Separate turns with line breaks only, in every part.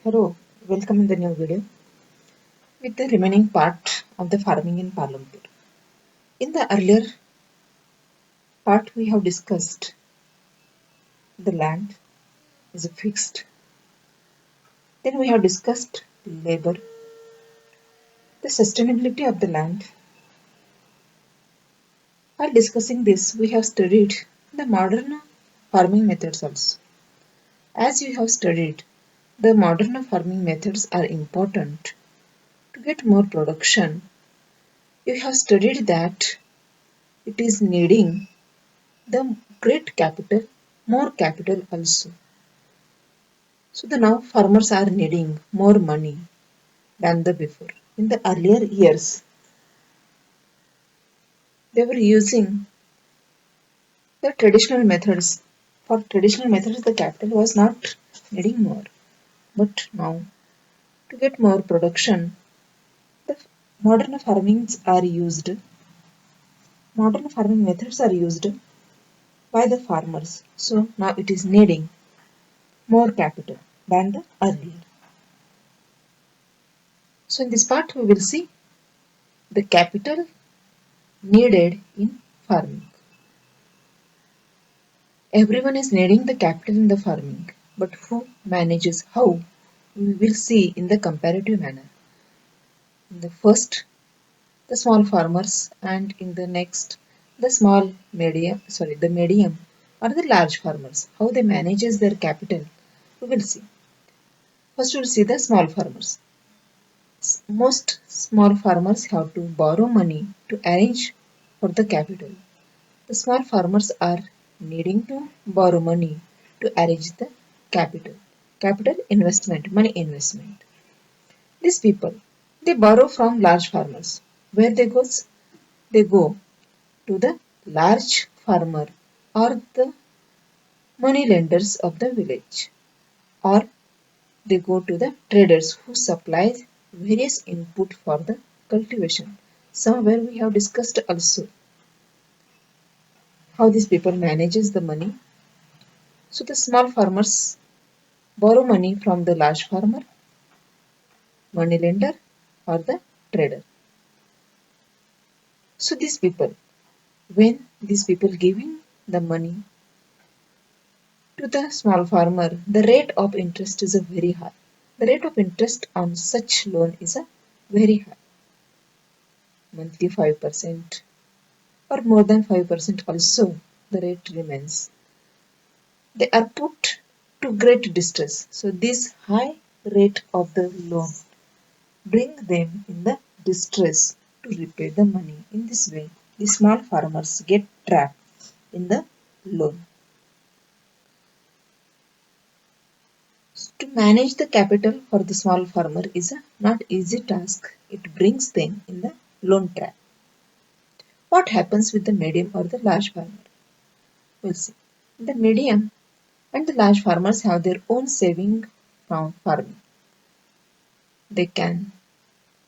Hello, welcome in the new video with the remaining part of the farming in Palampur. In the earlier part, we have discussed the land is fixed. Then we have discussed labor, the sustainability of the land. While discussing this, we have studied the modern farming methods also. As you have studied, the modern farming methods are important to get more production. You have studied that it is needing the great capital, more capital also. So the now farmers are needing more money than the before. In the earlier years, they were using the traditional methods. For traditional methods, the capital was not needing more. But now, to get more production, the modern farmings are used. Modern farming methods are used by the farmers. So now it is needing more capital than the earlier. So in this part, we will see the capital needed in farming. Everyone is needing the capital in the farming, but who manages how? We will see in the comparative manner. In the first, the small farmers, and in the next, the medium or the large farmers. How they manages their capital, we will see. First, we will see the small farmers. Most small farmers have to borrow money to arrange for the capital. The small farmers are needing to borrow money to arrange the capital. Capital investment, money investment. These people, they borrow from large farmers. Where they go? They go to the large farmer or the money lenders of the village, or they go to the traders who supply various input for the cultivation. Somewhere we have discussed also how these people manages the money. So the small farmers borrow money from the large farmer, money lender, or the trader. So these people, when these people giving the money to the small farmer, the rate of interest is a very high. The rate of interest on such loan is a very high, monthly 5% or more than 5% also the rate remains. They are put to great distress. So this high rate of the loan bring them in the distress to repay the money. In this way, the small farmers get trapped in the loan. To manage the capital for the small farmer is a not easy task. It brings them in the loan trap. What happens with the medium or the large farmer? We'll see. The medium and the large farmers have their own saving from farming. They can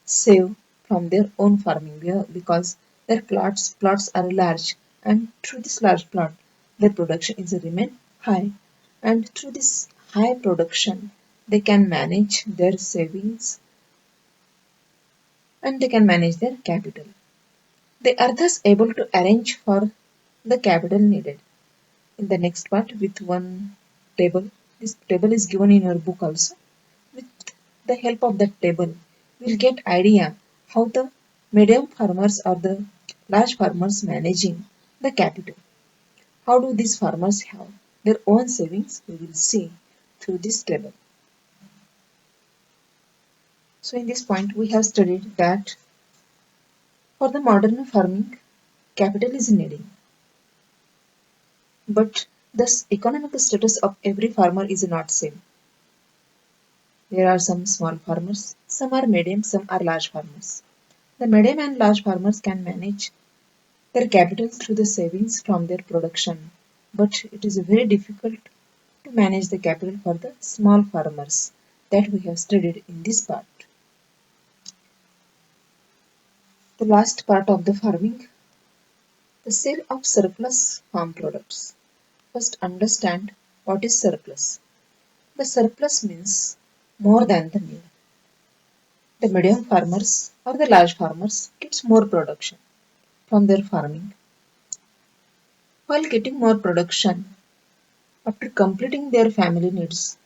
save from their own farming because their plots are large, and through this large plot their production is remain high, and through this high production they can manage their savings and they can manage their capital. They are thus able to arrange for the capital needed. In the next part with one table, this table is given in your book also. With the help of that table, we'll get idea how the medium farmers or the large farmers managing the capital. How do these farmers have their own savings? We will see through this table. So in this point, we have studied that for the modern farming, capital is needed. But the economic status of every farmer is not same. There are some small farmers, some are medium, some are large farmers. The medium and large farmers can manage their capital through the savings from their production, but it is very difficult to manage the capital for the small farmers that we have studied in this part. The last part of the farming, the sale of surplus farm products. First understand what is surplus. The surplus means more than the new. The medium farmers or the large farmers gets more production from their farming. While getting more production, after completing their family needs,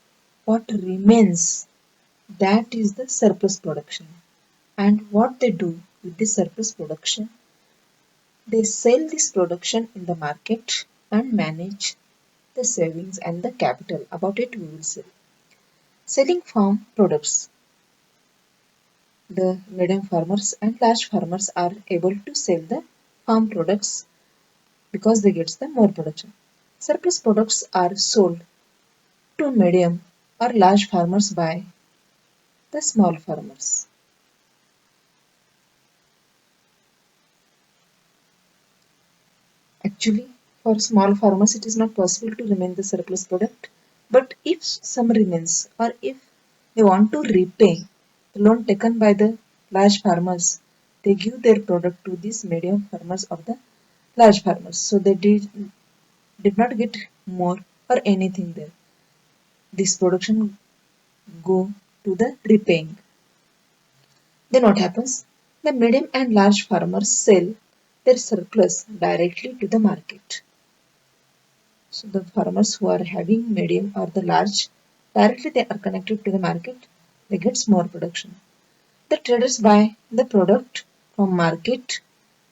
what remains, that is the surplus production. And what they do with the surplus production, they sell this production in the market and manage the savings and the capital. About it we will see. Selling farm products. The medium farmers and large farmers are able to sell the farm products because they get the more production. Surplus products are sold to medium or large farmers by the small farmers. Actually, for small farmers, it is not possible to remain the surplus product. But if some remains, or if they want to repay the loan taken by the large farmers, they give their product to these medium farmers or the large farmers. So they did not get more or anything there. This production go to the repaying. Then what happens? The medium and large farmers sell their surplus directly to the market. So the farmers who are having medium or the large, directly they are connected to the market, they get more production. The traders buy the product from market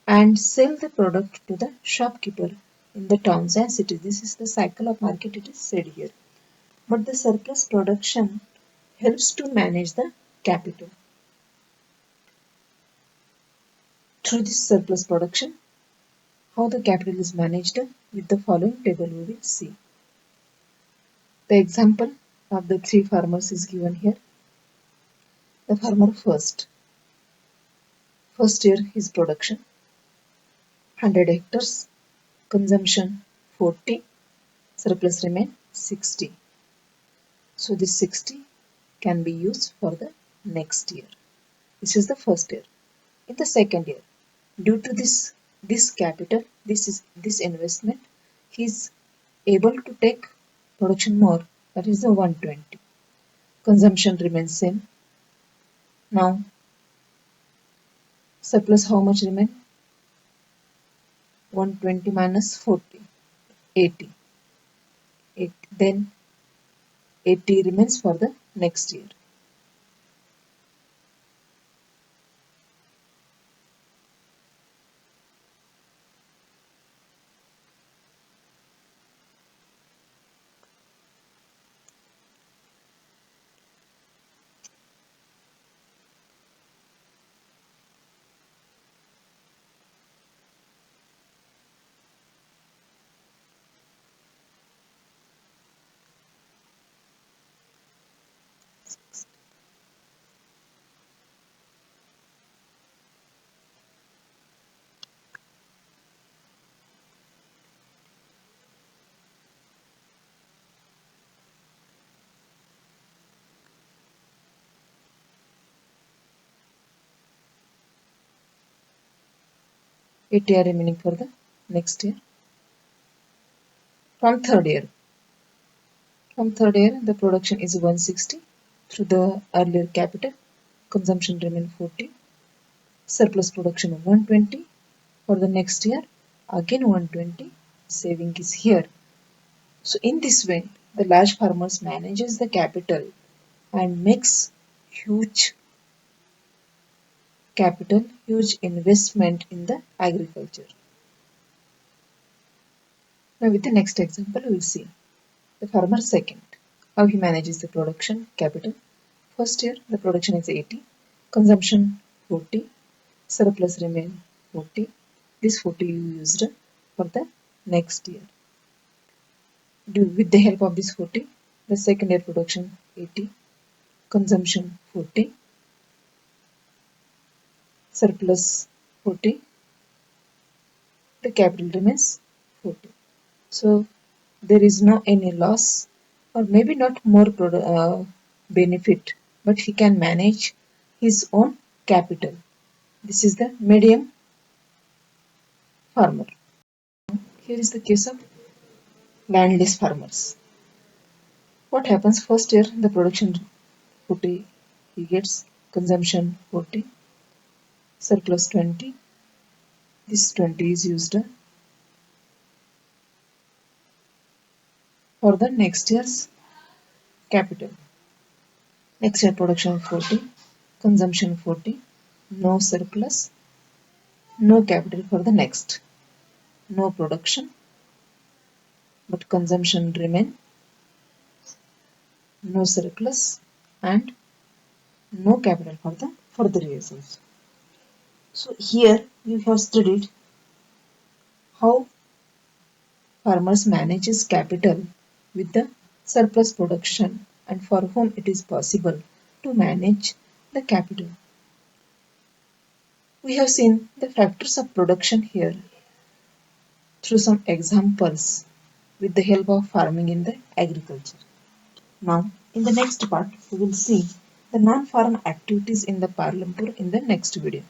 and sell the product to the shopkeeper in the towns and cities. This is the cycle of market, it is said here. But the surplus production helps to manage the capital. Through this surplus production, how the capital is managed with the following table we will see. The example of the three farmers is given here. The farmer first year his production 100 hectares, consumption 40, surplus remain 60. So this 60 can be used for the next year. This is the first year. In the second year, due to this capital, this investment, he is able to take production more. That is the 120. Consumption remains same. Now surplus how much remain? 120 minus 40, 80. Then 80 remains for the next year. Eight year remaining for the next year. From third year. From third year, the production is 160 through the earlier capital. Consumption remain 40. Surplus production 120. For the next year, again 120. Saving is here. So in this way, the large farmers manages the capital and makes huge capital, huge investment in the agriculture. Now with the next example, we will see the farmer second, how he manages the production capital. First year, the production is 80, consumption 40, surplus remain 40. This 40 you used for the next year. With the help of this 40, the second year production 80, consumption 40, surplus 40, the capital remains 40. So there is no any loss or maybe not more benefit, but he can manage his own capital. This is the medium farmer. Here is the case of landless farmers. What happens first year, the production 40, he gets consumption 40, surplus 20. This 20 is used for the next year's capital. Next year production 40, consumption 40, no surplus, no capital for the next. No production, but consumption remain, no surplus, and no capital for the further years also. So here you have studied how farmers manages capital with the surplus production and for whom it is possible to manage the capital. We have seen the factors of production here through some examples with the help of farming in the agriculture. Now, in the next part, we will see the non-farm activities in the Palampur in the next video.